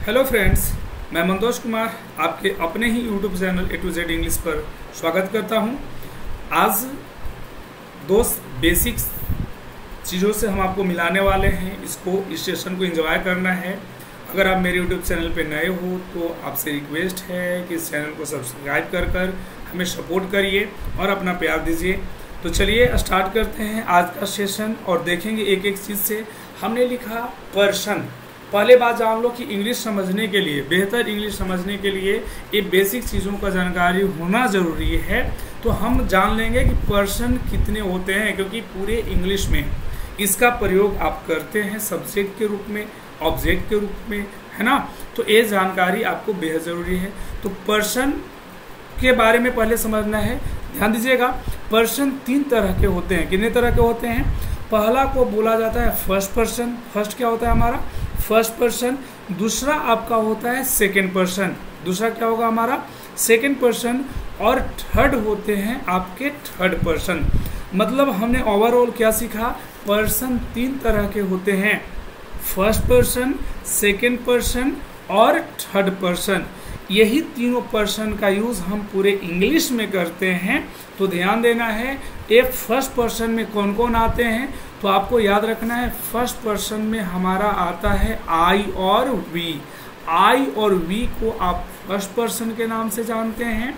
Hello friends, मैं मंतोष कुमार आपके अपने ही YouTube channel A to Z English पर स्वागत करता हूं। आज दो बेसिक चीज़ों से हम आपको मिलाने वाले हैं। इस सेशन को एंजॉय करना है। अगर आप मेरे यूट्यूब चैनल पर नए हो तो आपसे रिक्वेस्ट है कि इस चैनल को सब्सक्राइब कर हमें सपोर्ट करिए और अपना प्यार दीजिए। तो चलिए स्टार्ट करते हैं आज का सेशन और देखेंगे एक एक चीज़ से। हमने लिखा पर्सन। पहले बात जान लो कि इंग्लिश समझने के लिए, बेहतर इंग्लिश समझने के लिए ये बेसिक चीज़ों का जानकारी होना ज़रूरी है। तो हम जान लेंगे कि पर्सन कितने होते हैं, क्योंकि पूरे इंग्लिश में इसका प्रयोग आप करते हैं सब्जेक्ट के रूप में, ऑब्जेक्ट के रूप में, है ना। तो ये जानकारी आपको बेहद ज़रूरी है। तो पर्सन के बारे में पहले समझना है। ध्यान दीजिएगा, पर्सन 3 तरह के होते हैं। कितने तरह के होते हैं? पहला को बोला जाता है फर्स्ट पर्सन। फर्स्ट क्या होता है हमारा? First person. दूसरा आपका होता है सेकंड पर्सन। दूसरा क्या होगा हमारा? Second person. और थर्ड होते हैं आपके थर्ड पर्सन। मतलब हमने ओवरऑल क्या सीखा? पर्सन 3 तरह के होते हैं, फर्स्ट पर्सन, सेकंड पर्सन और थर्ड पर्सन। यही तीनों पर्सन का यूज़ हम पूरे इंग्लिश में करते हैं। तो ध्यान देना है, ये फर्स्ट पर्सन में कौन कौन आते हैं। तो आपको याद रखना है, फर्स्ट पर्सन में हमारा आता है आई और वी। आई और वी को आप फर्स्ट पर्सन के नाम से जानते हैं।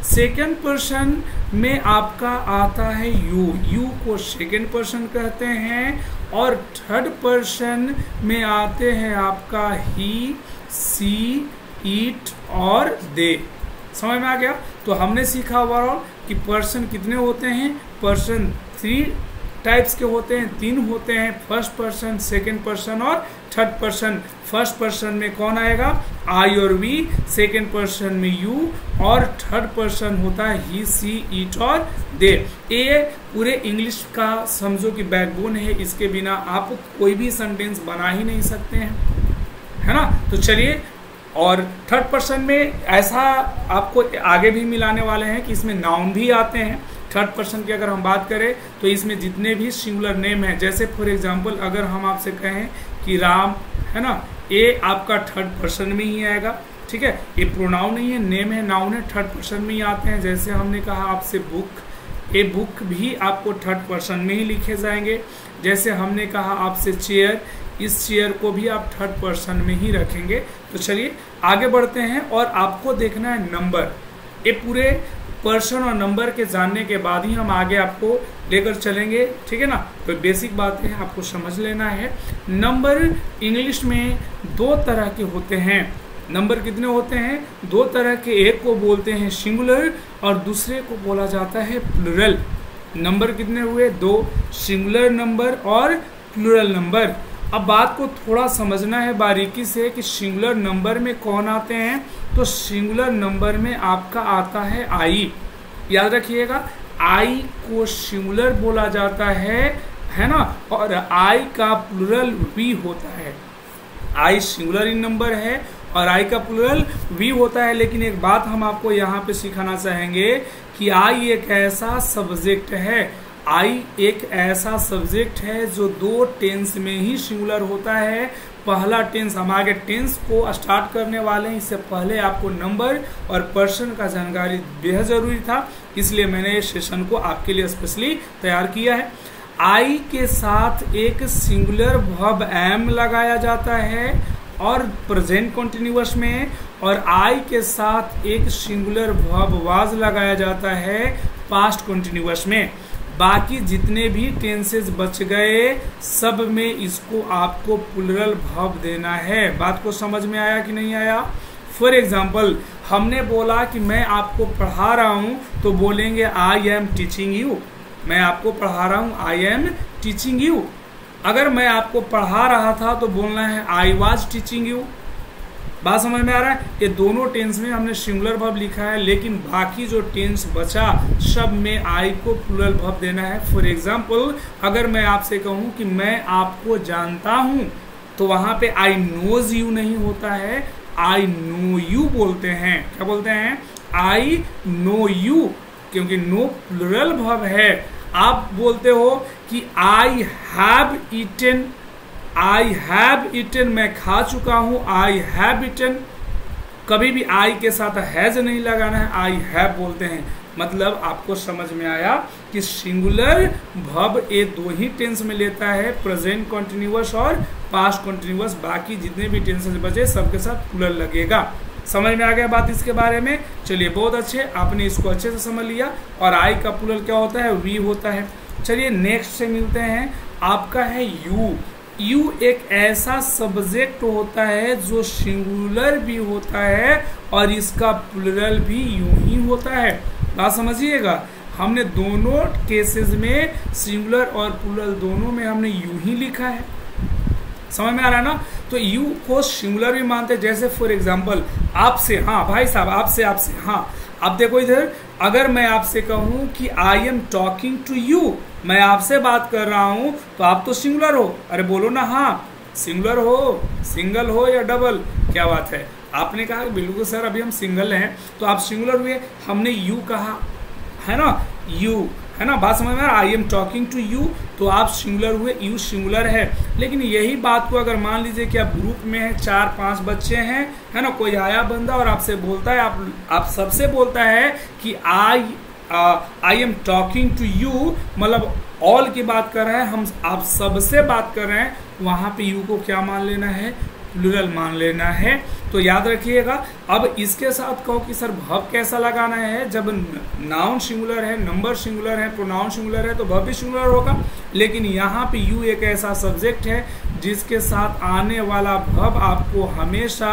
सेकंड पर्सन में आपका आता है यू। यू को सेकंड पर्सन कहते हैं। और थर्ड पर्सन में आते हैं आपका ही, सी, ईट और दे। समझ में आ गया? तो हमने सीखा ओवरऑल कि पर्सन कितने होते हैं। पर्सन 3 टाइप्स के होते हैं, 3 होते हैं, फर्स्ट पर्सन, सेकंड पर्सन और थर्ड पर्सन। फर्स्ट पर्सन में कौन आएगा? आई और वी। सेकंड पर्सन में यू। और थर्ड पर्सन होता है ही, सी, ईट और दे। ये पूरे इंग्लिश का समझो कि बैकबोन है। इसके बिना आप कोई भी सेंटेंस बना ही नहीं सकते हैं, है ना। तो चलिए, और थर्ड पर्सन में ऐसा आपको आगे भी मिलाने वाले हैं कि इसमें नाउन भी आते हैं। थर्ड पर्सन की अगर हम बात करें तो इसमें जितने भी सिंगुलर नेम हैं, जैसे फॉर एग्जांपल अगर हम आपसे कहें कि राम, है ना, ये आपका थर्ड पर्सन में ही आएगा। ठीक है, ये प्रोनाउन नहीं है, नेम है, नाउन है, थर्ड पर्सन में ही आते हैं। जैसे हमने कहा आपसे बुक, ये बुक भी आपको थर्ड पर्सन में ही लिखे जाएंगे। जैसे हमने कहा आपसे चेयर, इस चेयर को भी आप थर्ड पर्सन में ही रखेंगे। तो चलिए आगे बढ़ते हैं और आपको देखना है नंबर। ये पूरे पर्सन और नंबर के जानने के बाद ही हम आगे आपको लेकर चलेंगे, ठीक है ना। तो बेसिक बातें आपको समझ लेना है। नंबर इंग्लिश में 2 तरह के होते हैं। नंबर कितने होते हैं? 2 तरह के। एक को बोलते हैं सिंगुलर और दूसरे को बोला जाता है प्लूरल। नंबर कितने हुए? 2, सिंगुलर नंबर और प्लूरल नंबर। अब बात को थोड़ा समझना है बारीकी से कि सिंगुलर नंबर में कौन आते हैं। तो सिंगुलर नंबर में आपका आता है आई। याद रखिएगा, आई को सिंगुलर बोला जाता है ना। और आई का प्लूरल वी होता है। आई सिंगुलर इन नंबर है और आई का प्लूरल वी होता है। लेकिन एक बात हम आपको यहाँ पे सिखाना चाहेंगे कि आई एक ऐसा सब्जेक्ट है, आई एक ऐसा सब्जेक्ट है जो 2 टेंस में ही सिंगुलर होता है। पहला टेंस, हम आगे टेंस को स्टार्ट करने वाले हैं। इससे पहले आपको नंबर और पर्सन का जानकारी बेहद जरूरी था, इसलिए मैंने इस सेशन को आपके लिए स्पेशली तैयार किया है। आई के साथ एक सिंगुलर वर्ब एम लगाया जाता है और प्रेजेंट कंटिन्यूअस में, और आई के साथ एक सिंगुलर वर्ब वाज लगाया जाता है पास्ट कंटिन्यूअस में। बाकी जितने भी टेंसेस बच गए सब में इसको आपको प्लूरल वर्ब देना है। बात को समझ में आया कि नहीं आया? फॉर एग्जाम्पल हमने बोला कि मैं आपको पढ़ा रहा हूँ, तो बोलेंगे आई एम टीचिंग यू। मैं आपको पढ़ा रहा हूँ, आई एम टीचिंग यू। अगर मैं आपको पढ़ा रहा था तो बोलना है आई वॉज टीचिंग यू। बात समझ में आ रहा है? ये दोनों टेंस में हमने सिंगुलर वर्ब लिखा है, लेकिन बाकी जो टेंस बचा सब में आई को प्लूरल वर्ब देना है। फॉर एग्जाम्पल अगर मैं आपसे कहूँ कि मैं आपको जानता हूँ, तो वहाँ पे आई नोज यू नहीं होता है, आई नो यू बोलते हैं। क्या बोलते हैं? आई नो यू, क्योंकि नो प्लूरल वर्ब है। आप बोलते हो कि I have eaten I have eaten, मैं खा चुका हूं, आई हैव इटन। कभी भी आई के साथ हैज नहीं लगाना है, आई हैव बोलते हैं। मतलब आपको समझ में आया कि सिंगुलर वर्ब ये दो ही टेंस में लेता है, प्रेजेंट कंटिन्यूअस और पास्ट कंटिन्यूअस। बाकी जितने भी टेंसेस बचे सबके साथ प्लूरल लगेगा। समझ में आ गया बात इसके बारे में? चलिए बहुत अच्छे, आपने इसको अच्छे से समझ लिया। और आई का प्लूरल क्या होता है? वी होता है। चलिए नेक्स्ट से मिलते हैं। आपका है यू। यू एक ऐसा सब्जेक्ट होता है जो सिंगुलर भी होता है और इसका प्लूरल भी यूं ही होता है। बात समझिएगा, हमने दोनों केसेस में सिंगुलर और प्लूरल दोनों में हमने यूं ही लिखा है। समझ में आ रहा है ना? तो यू को सिंगुलर भी मानते हैं। जैसे फॉर एग्जांपल आपसे, हाँ भाई साहब, आपसे हाँ। अब देखो इधर, अगर मैं आपसे कहूं कि I am talking to you, मैं आपसे बात कर रहा हूं, तो आप तो सिंगुलर हो। अरे बोलो ना हाँ, सिंगुलर हो, सिंगल हो या डबल, क्या बात है? आपने कहा बिल्कुल सर अभी हम सिंगल हैं, तो आप सिंगुलर हुए। हमने यू कहा है ना, यू है ना, बात समझ में? I am talking to you, तो आप सिंगुलर हुए, यू सिंगुलर है। लेकिन यही बात को अगर मान लीजिए कि आप ग्रुप में हैं, 4-5 बच्चे हैं, है ना, कोई आया बंदा और आपसे बोलता है, आप सबसे बोलता है कि I am talking to you, मतलब ऑल की बात कर रहा है, हम आप सबसे बात कर रहे हैं, वहां पे यू को क्या मान लेना है? प्लूरल मान लेना है। तो याद रखिएगा। अब इसके साथ कहो कि सर वर्ब कैसा लगाना है? जब नाउन सिंगुलर है, नंबर सिंगुलर है, प्रोनाउन सिंगुलर है, तो वर्ब भी सिंगुलर होगा। लेकिन यहाँ पे यू एक ऐसा सब्जेक्ट है जिसके साथ आने वाला वर्ब आपको हमेशा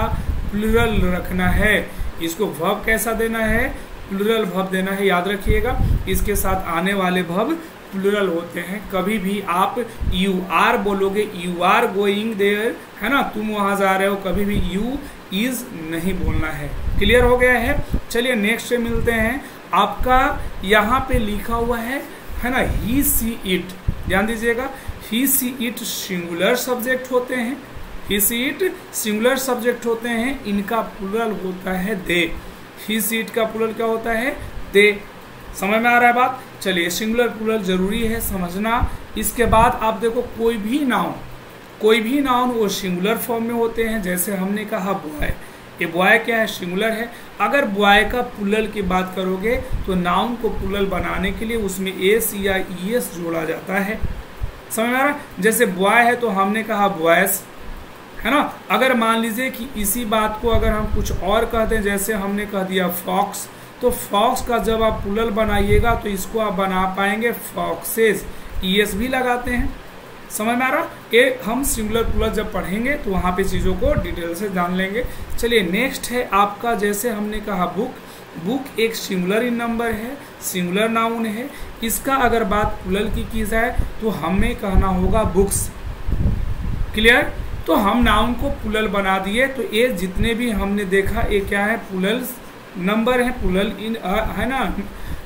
प्लूरल रखना है। इसको वर्ब कैसा देना है? प्लूरल वर्ब देना है, याद रखिएगा। इसके साथ आने वाले वर्ब प्लूरल होते हैं। कभी भी आप यू आर बोलोगे, यू आर गोइंग देयर, है ना, तुम वहां जा रहे हो, कभी भी यू इज नहीं बोलना है। क्लियर हो गया है? चलिए नेक्स्ट से मिलते हैं। आपका यहाँ पे लिखा हुआ है ना, ही सी इट। ध्यान दीजिएगा, ही सी इट सिंगुलर सब्जेक्ट होते हैं। ही सी इट सिंगुलर सब्जेक्ट होते हैं, इनका प्लूरल होता है दे। ही सी इट का प्लूरल क्या होता है? दे। समझ में आ रहा है बात? चलिए सिंगुलर प्लूरल जरूरी है समझना। इसके बाद आप देखो, कोई भी नाउन वो सिंगुलर फॉर्म में होते हैं। जैसे हमने कहा बॉय, ये बॉय क्या है? सिंगुलर है। अगर बॉय का प्लूरल की बात करोगे तो नाउन को प्लूरल बनाने के लिए उसमें एस या ईएस जोड़ा जाता है। समझ में आ रहा? जैसे बॉय है तो हमने कहा बॉयस, है ना। अगर मान लीजिए कि इसी बात को अगर हम कुछ और कहते हैं, जैसे हमने कह दिया फॉक्स, तो फॉक्स का जब आप प्लूरल बनाइएगा तो इसको आप बना पाएंगे फॉक्सेस, ईएस भी लगाते हैं। समझ में आ रहा? ये हम सिंगुलर प्लूरल जब पढ़ेंगे तो वहां पे चीजों को डिटेल से जान लेंगे। चलिए नेक्स्ट है आपका, जैसे हमने कहा बुक। बुक एक सिंगुलर इन नंबर है, सिंगुलर नाउन है। इसका अगर बात प्लूरल की जाए तो हमें कहना होगा बुक्स। क्लियर? तो हम नाउन को प्लूरल बना दिए। तो ये जितने भी हमने देखा, ये क्या है? प्लूरल नंबर है, प्लूरल इन है ना,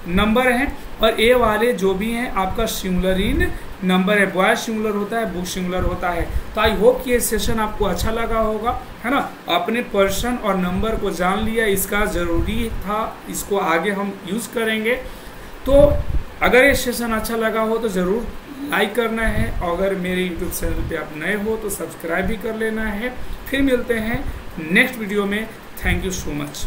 नंबर है। और ए वाले जो भी हैं आपका सिंगुलर इन नंबर है। बॉय सिंगुलर होता है, बुक सिंगुलर होता है। तो आई होप कि ये सेशन आपको अच्छा लगा होगा, है ना। अपने पर्सन और नंबर को जान लिया, इसका जरूरी था, इसको आगे हम यूज करेंगे। तो अगर ये सेशन अच्छा लगा हो तो जरूर लाइक करना है। अगर मेरे यूट्यूब चैनल पे आप नए हो तो सब्सक्राइब भी कर लेना है। फिर मिलते हैं नेक्स्ट वीडियो में। Thank you so much.